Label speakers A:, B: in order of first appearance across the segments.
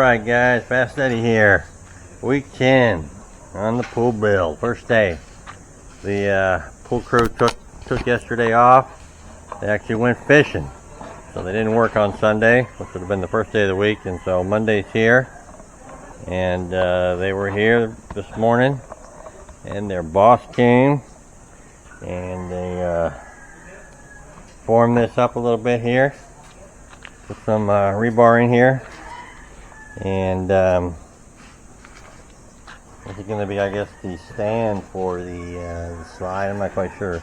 A: Alright guys, Fast Eddie here. Week 10 on the pool build. First day. The pool crew took yesterday off. They actually went fishing. So they didn't work on Sunday, which would have been the first day of the week. And so Monday's here. And they were here this morning. And their boss came. And they formed this up a little bit here. Put some rebar in here. And this is going to be, I guess, the stand for the slide. I'm not quite sure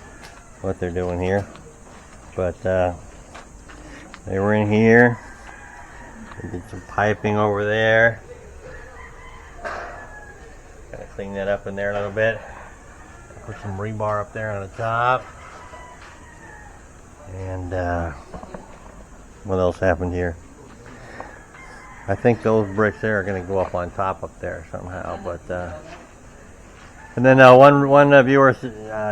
A: what they're doing here, but they were in here. They did some piping over there. Gotta clean that up in there a little bit. Put some rebar up there on the top. And what else happened here? I think those bricks there are going to go up on top up there somehow, but and then one viewer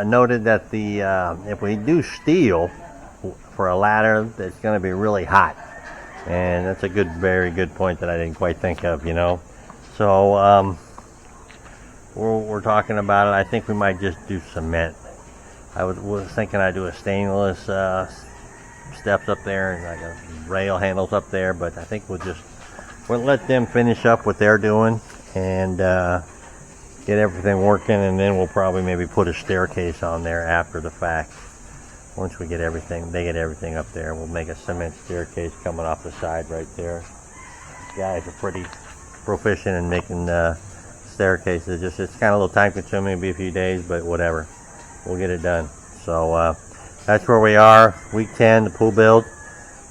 A: noted that the if we do steel for a ladder, it's going to be really hot, and that's a very good point that I didn't quite think of, you know. So we're talking about it. I think we might just do cement. I was thinking I'd do a stainless steps up there and like a rail handles up there, but I think we'll let them finish up what they're doing and get everything working, and then we'll probably maybe put a staircase on there after the fact. Once we get everything, they get everything up there, we'll make a cement staircase coming off the side right there. These guys are pretty proficient in making staircases. It's kind of a little time consuming, it'll be a few days, but whatever, we'll get it done. So that's where we are, week 10, the pool build.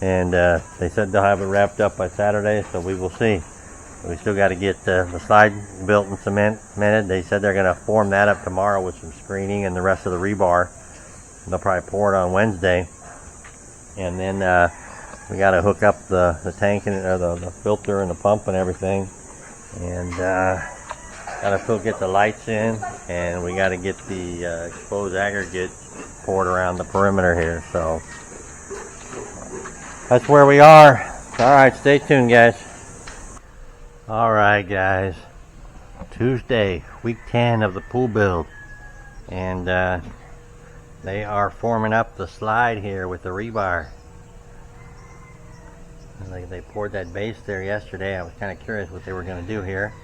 A: And they said they'll have it wrapped up by Saturday, so we will see. We still got to get the slide built and cemented. They said they're going to form that up tomorrow with some screening and the rest of the rebar. They'll probably pour it on Wednesday. And then we got to hook up the tank and the filter and the pump and everything. And got to get the lights in, and we got to get the exposed aggregate poured around the perimeter here. So that's where we are. Alright, stay tuned guys. Alright guys, Tuesday, week 10 of the pool build, and they are forming up the slide here with the rebar. And they poured that base there yesterday. I was kind of curious what they were going to do here,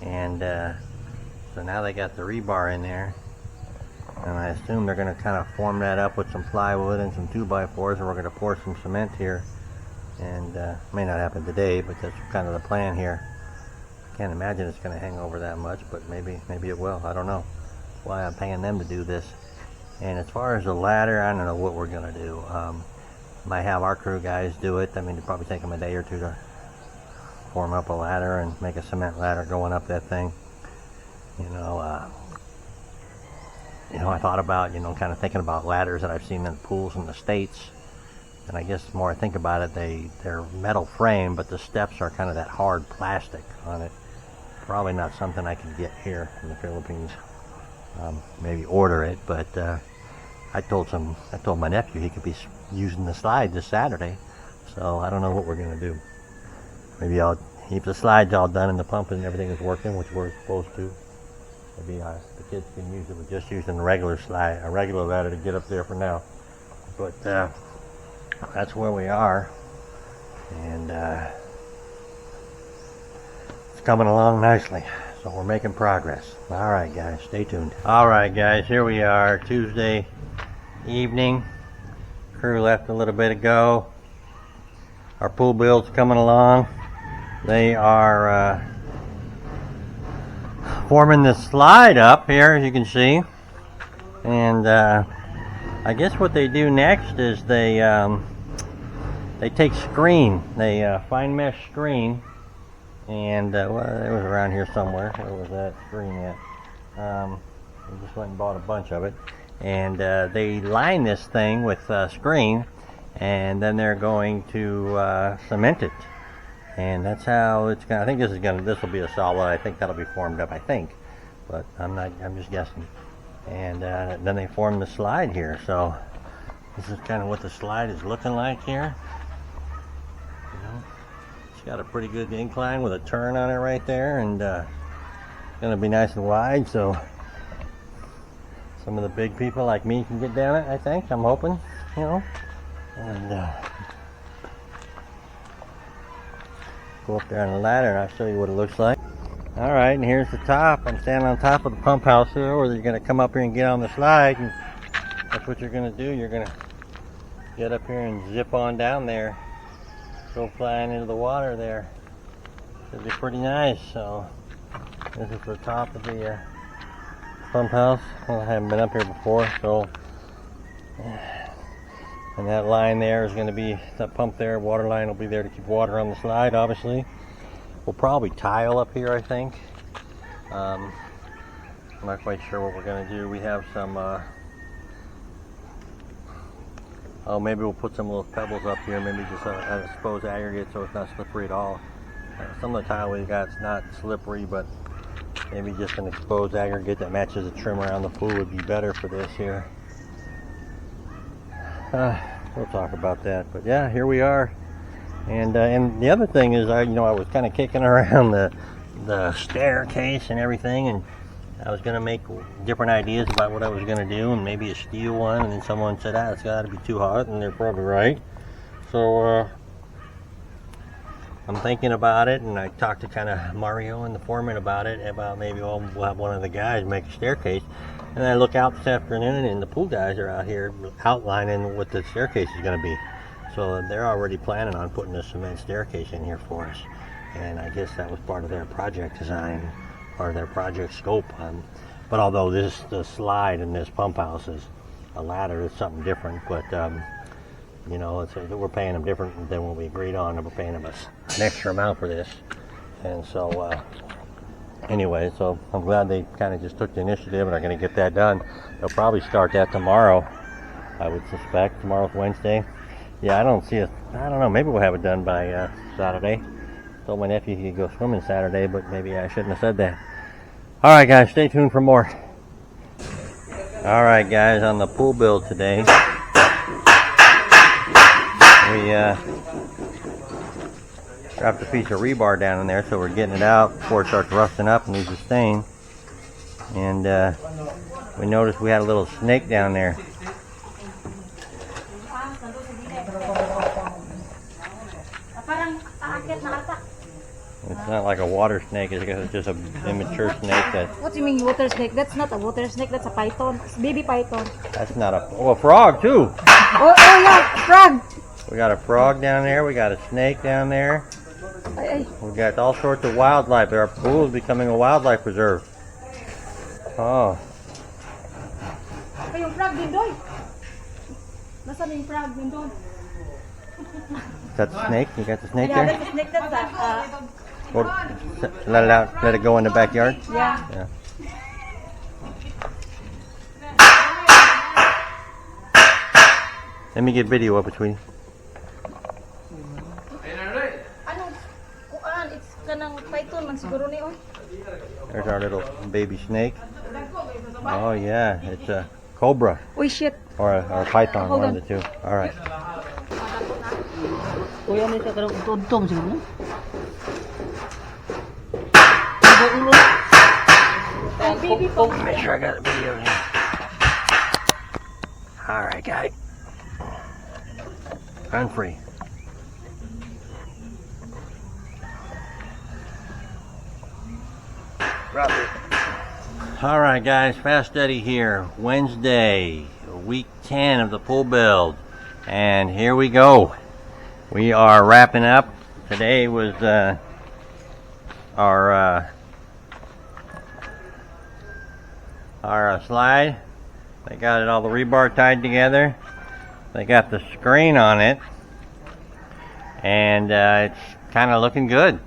A: and so now they got the rebar in there, and I assume they're going to kind of form that up with some plywood and some 2x4s, and we're going to pour some cement here. And may not happen today, but that's kind of the plan here. Can't imagine it's going to hang over that much, but maybe it will. I don't know. That's why I'm paying them to do this. And as far as the ladder, I don't know what we're going to do. Might have our crew guys do it. I mean, it'll probably take them a day or two to form up a ladder and make a cement ladder going up that thing. You know, I thought about, kind of thinking about ladders that I've seen in pools in the States. And I guess the more I think about it, they're metal frame, but the steps are kind of that hard plastic on it. Probably not something I can get here in the Philippines. Maybe order it, but I told my nephew he could be using the slide this Saturday. So I don't know what we're going to do. Maybe if the slide's all done and the pump and everything is working, which we're supposed to, maybe the kids can use it with just using a regular ladder to get up there for now. But that's where we are, and it's coming along nicely, so we're making progress. Alright guys, stay tuned. Alright guys, here we are, Tuesday evening. Crew left a little bit ago. Our pool build's coming along. They are forming the slide up here, as you can see, and I guess what they do next is they take screen, they fine mesh screen, and well, it was around here somewhere. Where was that screen at? We just went and bought a bunch of it, and they line this thing with screen, and then they're going to cement it, and that's how it's gonna. I think this will be a solid. I think that'll be formed up. I think, but I'm just guessing. And then they form the slide here. So this is kind of what the slide is looking like here. It's got a pretty good incline with a turn on it right there, and it's gonna be nice and wide, so some of the big people like me can get down it, I think. I'm hoping, you know. And go up there on the ladder and I'll show you what it looks like. Alright, and here's the top. I'm standing on top of the pump house here, where you're going to come up here and get on the slide. And that's what you're going to do. You're going to get up here and zip on down there. Go flying into the water there. Should be pretty nice. So, this is the top of the pump house. Well, I haven't been up here before, so. And that line there is going to be, that pump there, water line will be there to keep water on the slide, obviously. We'll probably tile up here, I think. I'm not quite sure what we're going to do. We have some, oh, maybe we'll put some little pebbles up here, maybe just an exposed aggregate so it's not slippery at all. Some of the tile we got is not slippery, but maybe just an exposed aggregate that matches the trim around the pool would be better for this here. We'll talk about that, but yeah, here we are. And the other thing is, I was kind of kicking around the staircase and everything, and I was going to make different ideas about what I was going to do, and maybe a steel one, and then someone said, it's got to be too hot, and they're probably right. So I'm thinking about it, and I talked to kind of Mario and the foreman about it, about maybe we'll have one of the guys make a staircase. And I look out this afternoon, and the pool guys are out here outlining what the staircase is going to be. So they're already planning on putting a cement staircase in here for us. And I guess that was part of their project design, part of their project scope. But although the slide in this pump house is a ladder, it's something different. But we're paying them different than what we agreed on, and we're paying them an extra amount for this. And so anyway, so I'm glad they kind of just took the initiative and are going to get that done. They'll probably start that tomorrow, I would suspect. Tomorrow's Wednesday. Yeah, I don't know, maybe we'll have it done by Saturday. Told my nephew he could go swimming Saturday, but maybe I shouldn't have said that. Alright guys, stay tuned for more. Alright guys, on the pool build today, we dropped a piece of rebar down in there, so we're getting it out before it starts rusting up and loses stain. And we noticed we had a little snake down there. It's not like a water snake, it's just an immature snake.
B: What do you mean water snake? That's not a water snake, that's a python. It's baby python.
A: That's not a frog too.
B: Oh yeah, frog.
A: We got a frog down there, we got a snake down there. We got all sorts of wildlife. Our pool is becoming a wildlife preserve. Oh.
B: Yung frog din doon. Nasaan yung frog din doon?
A: Is that the snake? You got the snake
B: Yeah,
A: there?
B: that's a snake. That's
A: Or let it out. Let it go in the backyard.
B: yeah.
A: Let me get video of it, sweetie.
B: It's kanang python man siguro ni on.
A: There's our little baby snake. Oh yeah, it's a cobra.
B: Oh shit.
A: Or a python, one of the two. All right.
B: Kuya ni sa kanang tudtong siguro.
A: Make sure I got the video here. All right, guy. Run free. All right, guys. Fast Eddie here. Wednesday, week 10 of the pool build, and here we go. We are wrapping up. Today was our slide. They got all the rebar tied together. They got the screen on it, and it's kind of looking good.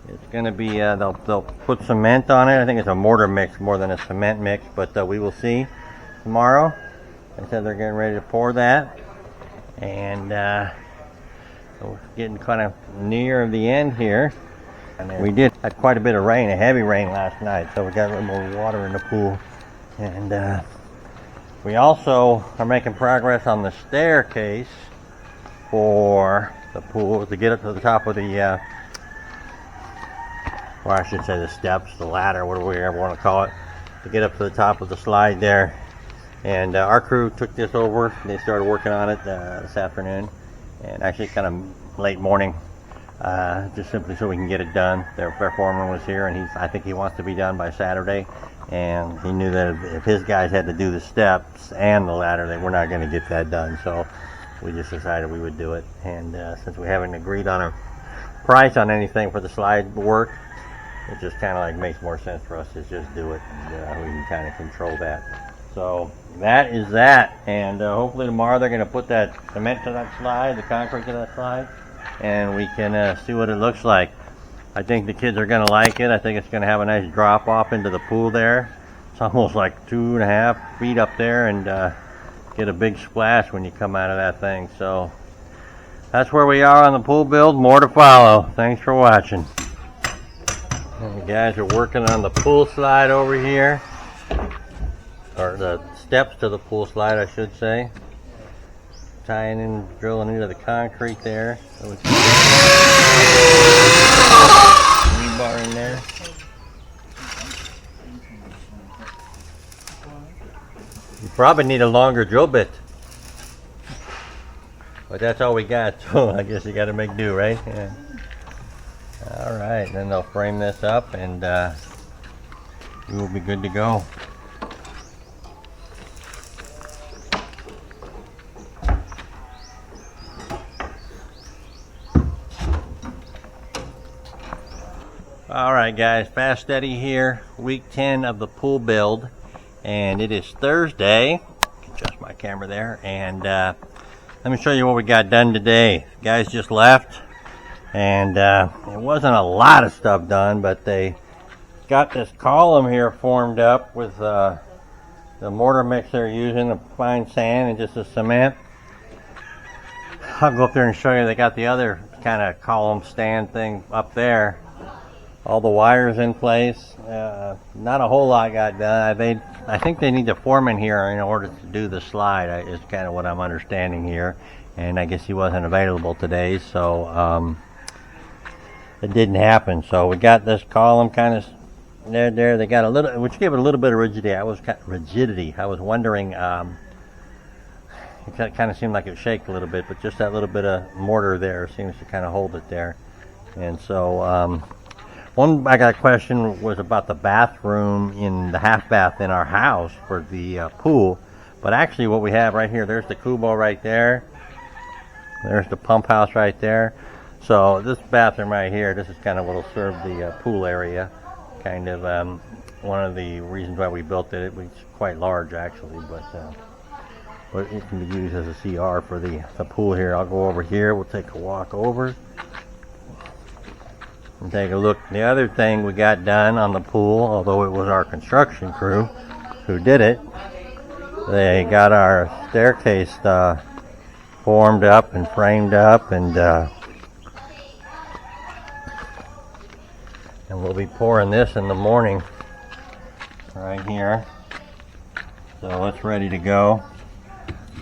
A: It's going to be, they'll put cement on it. I think it's a mortar mix more than a cement mix, but we will see tomorrow. They said they're getting ready to pour that, and we're getting kind of near the end here. We did had quite a bit of rain, a heavy rain last night, so we got a little more water in the pool. And we also are making progress on the staircase for the pool to get up to the top of the or I should say the steps, the ladder, whatever we ever want to call it, to get up to the top of the slide there. And our crew took this over, and they started working on it this afternoon, and actually kind of late morning, just simply so we can get it done. Their foreman was here, and I think he wants to be done by Saturday, and he knew that if his guys had to do the steps and the ladder, they were not going to get that done. So we just decided we would do it, and since we haven't agreed on a price on anything for the slide work, it just kind of like makes more sense for us to just do it, and we can kind of control that. So that is that, and hopefully tomorrow they're going to put that cement to that slide, the concrete to that slide, and we can see what it looks like. I think the kids are going to like it. I think it's going to have a nice drop off into the pool there. It's almost like 2.5 feet up there, and get a big splash when you come out of that thing. So that's where we are on the pool build. More to follow. Thanks for watching. And the guys are working on the pool slide over here, or the steps to the pool slide, I should say. Tying in, drilling into the concrete there. So it's rebar in there. You probably need a longer drill bit, but that's all we got, so I guess you got to make do, right? Yeah. All right, then they'll frame this up, and we will be good to go. All right, guys, Fast Steady here, week 10 of the pool build, and it is Thursday. Adjust my camera there, and let me show you what we got done today. Guys just left, and it wasn't a lot of stuff done, but they got this column here formed up with the mortar mix they're using, the fine sand and just the cement. I'll go up there and show you. They got the other kind of column stand thing up there. All the wires in place. Not a whole lot got done. I think they need the foreman here in order to do the slide, is kind of what I'm understanding here. And I guess he wasn't available today, so it didn't happen. So we got this column kind of there. They got a little, which gave it a little bit of rigidity. I was wondering, it kind of seemed like it shaked a little bit, but just that little bit of mortar there seems to kind of hold it there. And so one I got a question was about the bathroom in the half bath in our house for the pool. But actually what we have right here, there's the kubo right there. There's the pump house right there. So this bathroom right here, this is kind of what will serve the pool area. Kind of one of the reasons why we built it. It's quite large actually, but it can be used as a CR for the pool here. I'll go over here. We'll take a walk over and take a look. The other thing we got done on the pool, although it was our construction crew who did it, they got our staircase formed up and framed up, and we'll be pouring this in the morning right here. So it's ready to go.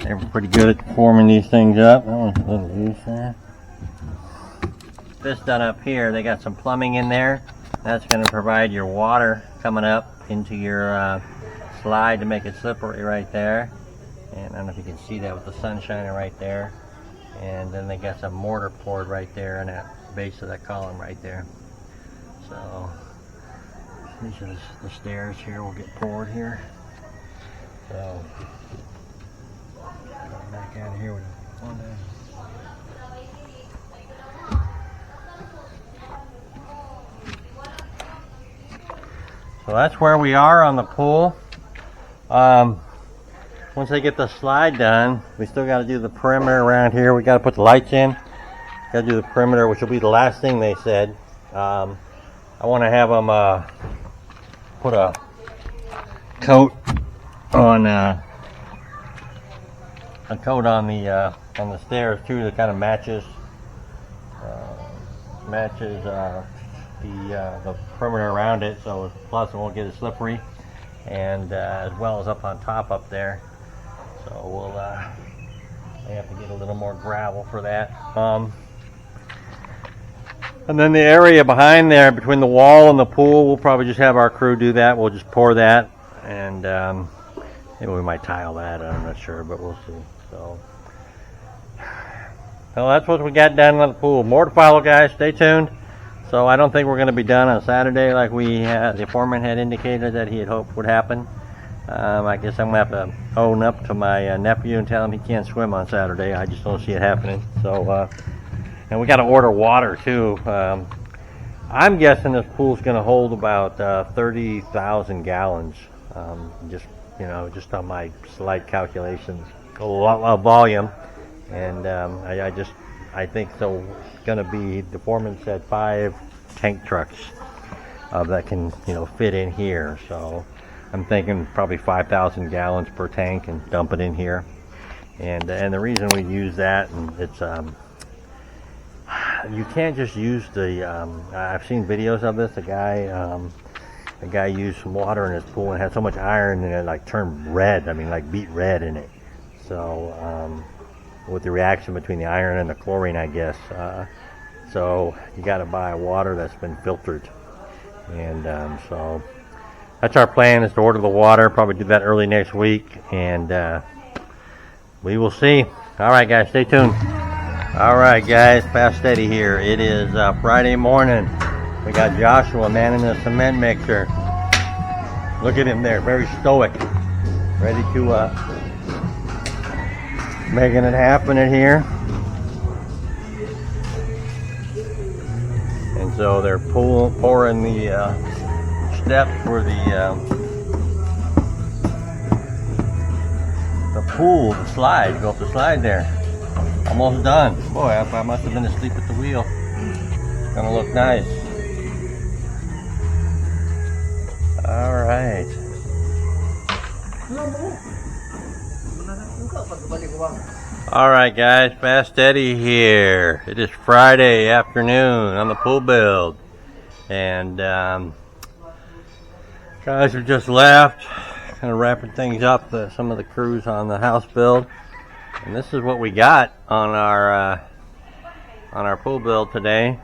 A: They're pretty good at forming these things up. That one's a little loose there. This done up here, they got some plumbing in there. That's going to provide your water coming up into your slide to make it slippery right there. And I don't know if you can see that with the sun shining right there. And then they got some mortar poured right there in that base of that column right there. So these are the stairs here will get poured here. So back out of here with one down. So that's where we are on the pool. Once they get the slide done, we still got to do the perimeter around here. We got to put the lights in. Got to do the perimeter, which will be the last thing they said. I want to have them put a coat on the stairs too, that kind of matches the perimeter around it, so plus it won't get as slippery, and as well as up on top up there. So we'll they have to get a little more gravel for that. And then the area behind there, between the wall and the pool, we'll probably just have our crew do that. We'll just pour that, and maybe we might tile that. I'm not sure, but we'll see. So, well, that's what we got done on the pool. More to follow, guys. Stay tuned. So I don't think we're going to be done on Saturday like the foreman had indicated that he had hoped would happen. I guess I'm going to have to own up to my nephew and tell him he can't swim on Saturday. I just don't see it happening. So, and we got to order water too. I'm guessing this pool's going to hold about 30,000 gallons. Just on my slight calculations, a lot of volume, and I think so. It's going to be, the foreman said, 5 tank trucks that can fit in here. So I'm thinking probably 5,000 gallons per tank and dump it in here. And the reason we use that, and it's you can't just use the. I've seen videos of this. A guy used some water in his pool and had so much iron and it like turned red. I mean, like beet red in it. So with the reaction between the iron and the chlorine, I guess. So you got to buy water that's been filtered. And so that's our plan, is to order the water. Probably do that early next week, and we will see. All right, guys, stay tuned. All right, guys, Fast Steady here. It is Friday morning. We got Joshua manning the cement mixer. Look at him there, very stoic, ready to making it happen in here. And so they're pouring the steps for the pool, the slide. Go up the slide there. Almost done. Boy, I must have been asleep at the wheel. Gonna look nice. All right. All right, guys. Fast Eddie here. It is Friday afternoon on the pool build, and guys have just left. Kind of wrapping things up. Some of the crews on the house build. And this is what we got on our pool build today.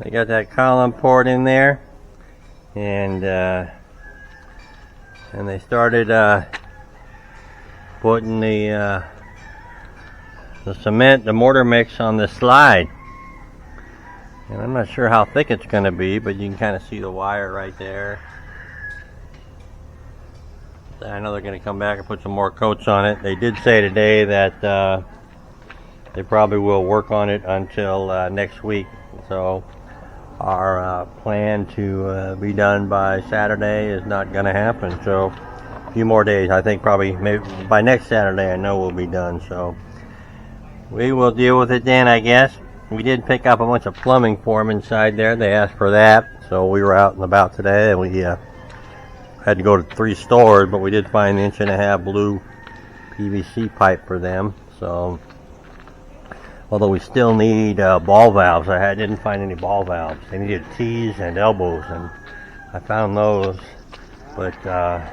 A: We got that column poured in there, and they started putting the cement, the mortar mix on the slide. And I'm not sure how thick it's going to be, but you can kind of see the wire right there. I know they're going to come back and put some more coats on it. They did say today that they probably will work on it until next week. So our plan to be done by Saturday is not going to happen. So a few more days. I think probably maybe by next Saturday I know we'll be done. So we will deal with it then, I guess. We did pick up a bunch of plumbing for them inside there. They asked for that. So we were out and about today, and we had to go to 3 stores, but we did find the 1.5-inch blue PVC pipe for them. So, although we still need ball valves, I didn't find any ball valves. They needed T's and elbows, and I found those, but I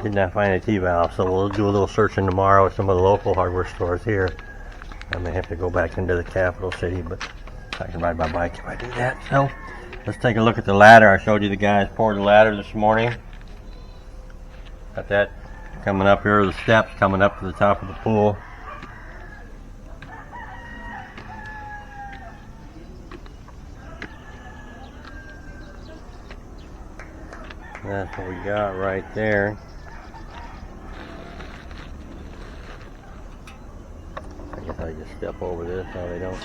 A: did not find a T-valve. So we'll do a little searching tomorrow at some of the local hardware stores here. I may have to go back into the capital city, but I can ride my bike if I do that. So let's take a look at the ladder. I showed you the guys poured the ladder this morning. Got that coming up here, the steps coming up to the top of the pool. That's what we got right there. I guess I just step over this so they don't.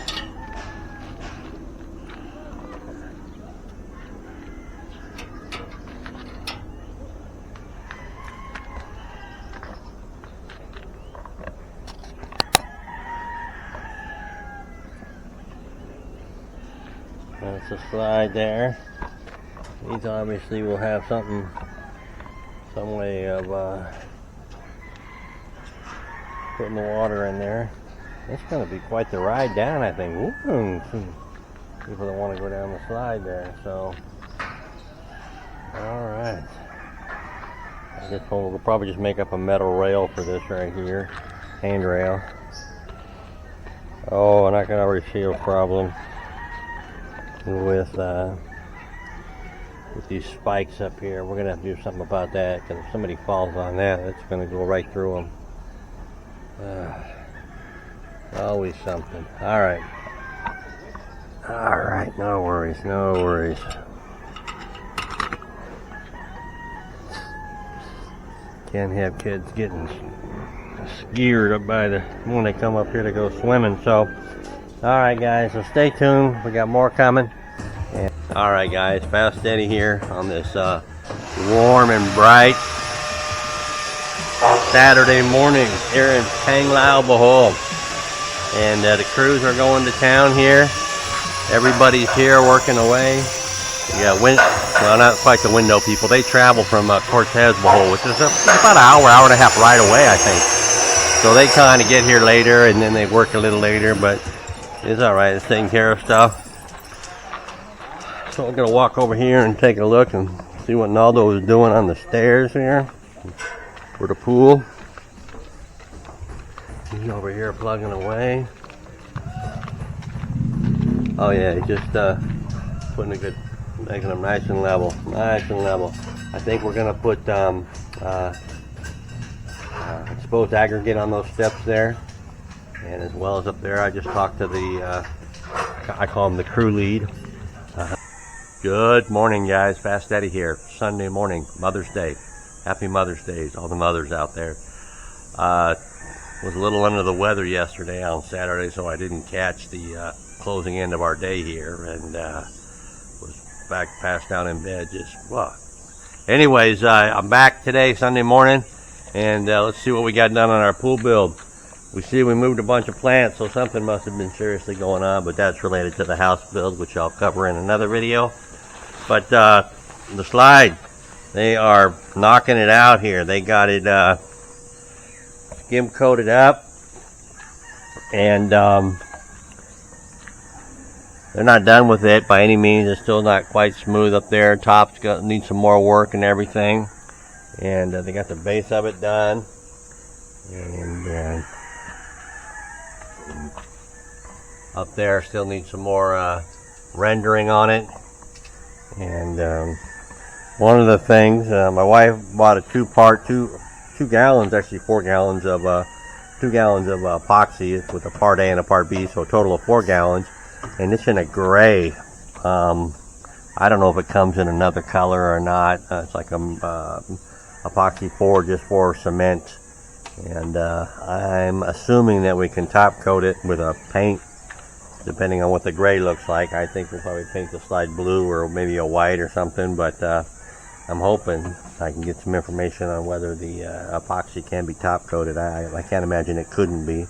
A: That's a slide there. These obviously will have some way of putting the water in there. It's going to be quite the ride down, I think. Woo! People don't want to go down the slide there, so. Alright. I guess we'll probably just make up a metal rail for this right here. Handrail. Oh, and I can already see a problem. with these spikes up here. We're gonna have to do something about that, because if somebody falls on that, it's gonna go right through them. Always something. All right, no worries, no worries. Can't have kids getting scared up by when they come up here to go swimming. So, all right, guys, so stay tuned. We got more coming. And, all right, guys, Fast Eddie here on this warm and bright Saturday morning here in Panglao, Bohol. And the crews are going to town here. Everybody's here working away. Yeah, well, not quite the window people. They travel from Cortez, Bohol, which is about an hour and a half right away, I think. So they kind of get here later, and then they work a little later, but it's all right. It's taking care of stuff. So we're going to walk over here and take a look and see what Naldo is doing on the stairs here for the pool. He's over here plugging away. Oh yeah, he's just putting a good, making them nice and level, I think we're going to put exposed aggregate on those steps there, and as well as up there. I just talked to the I call him the crew lead. Good morning, guys. Fast Eddie here. Sunday morning, Mother's Day. Happy Mother's Day to all the mothers out there. Was a little under the weather yesterday on Saturday, so I didn't catch the closing end of our day here, and was back passed out in bed. Just anyways, I'm back today, Sunday morning, and let's see what we got done on our pool build. We see we moved a bunch of plants, so something must have been seriously going on, but that's related to the house build, which I'll cover in another video. But the slide, they are knocking it out here. They got it skim coated up, and they're not done with it by any means. It's still not quite smooth up there. Top's needs some more work and everything, and they got the base of it done, and up there still needs some more rendering on it. And one of the things, my wife bought a two gallons, actually 4 gallons of 2 gallons of epoxy with a part A and a part B, so a total of 4 gallons. And it's in a gray. I don't know if it comes in another color or not. It's like a epoxy 4 just for cement. And I'm assuming that we can top coat it with a paint, depending on what the gray looks like. I think we'll probably paint the slide blue or maybe a white or something, but I'm hoping I can get some information on whether the epoxy can be top coated. I can't imagine it couldn't be,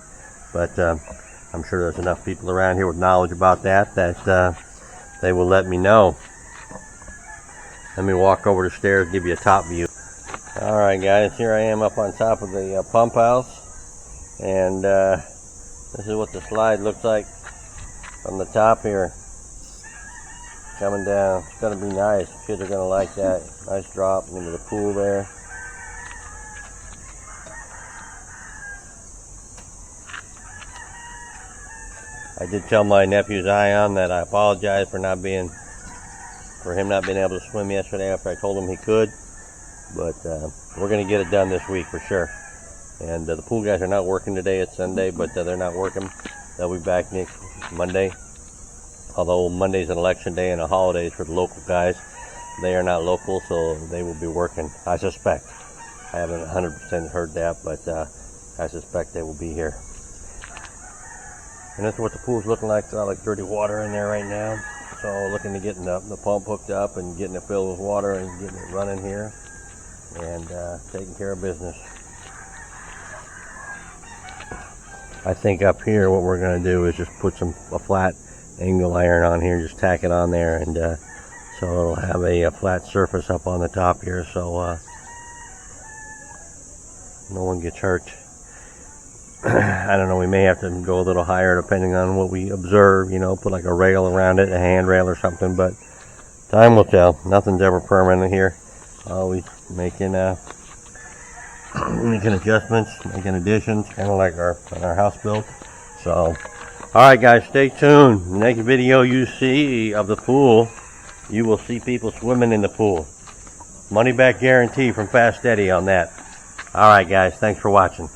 A: but I'm sure there's enough people around here with knowledge about that they will let me know. Let me walk over the stairs, give you a top view. Alright guys, here I am up on top of the pump house, and this is what the slide looks like from the top here, coming down. It's going to be nice. Kids are going to like that. Nice drop into the pool there. I did tell my nephew Zion that I apologize for him not being able to swim yesterday after I told him he could, but we're going to get it done this week for sure. And the pool guys are not working today. It's Sunday, but they're not working. They'll be back next Monday. Although Monday's an election day and a holiday for the local guys, they are not local, so they will be working. I suspect. I haven't 100% heard that, but I suspect they will be here. And that's what the pool's looking like. It's got like dirty water in there right now. So looking to getting the pump hooked up and getting it filled with water and getting it running here, and taking care of business. I think up here what we're going to do is just put a flat angle iron on here, just tack it on there, and so it'll have a flat surface up on the top here, so no one gets hurt. I don't know, we may have to go a little higher depending on what we observe, put like a rail around it, a handrail or something, but time will tell. Nothing's ever permanent here. Always making adjustments, making additions, kind of like our house build. So, Alright guys, stay tuned. Next video you see of the pool, you will see people swimming in the pool. Money back guarantee from Fast Eddie on that. Alright guys, thanks for watching.